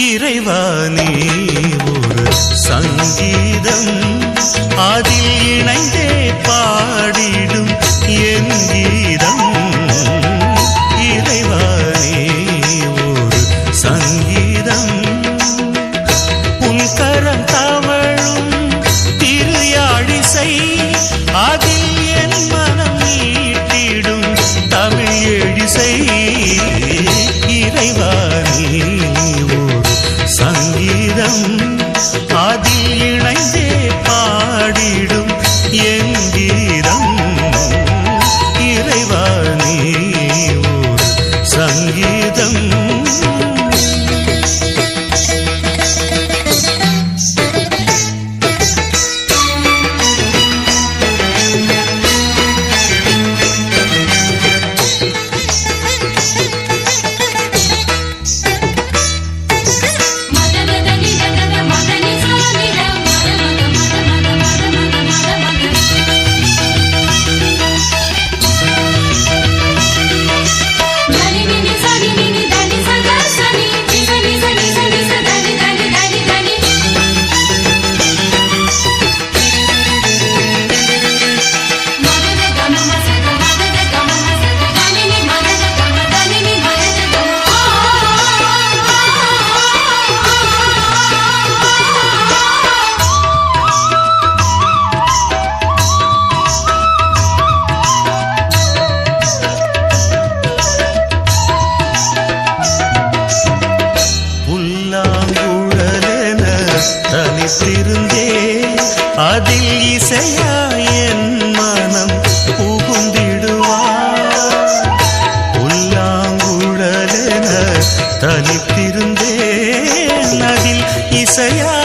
இறைவானே ஒரு சங்கீதம் அதில் இணைந்தே பாடிடும் என் கீதம். இறைவானே ஒரு சங்கீதம் உன் கரம் தவழும் திருயாழிசை அதில் என் மனம் மீட்டிடும் தமிழ் எழிசை. இறைவானே சங்கீதம் அதில் இணைந்தே பாடிடும் என் கீதம். இறைவானே ஒரு சங்கீதம். தனித்திருந்தே அதில் இசையா என் மனம் புகுந்திடுவார். புல்லாங்குழலென தனித்திருந்தே அதில் இசையா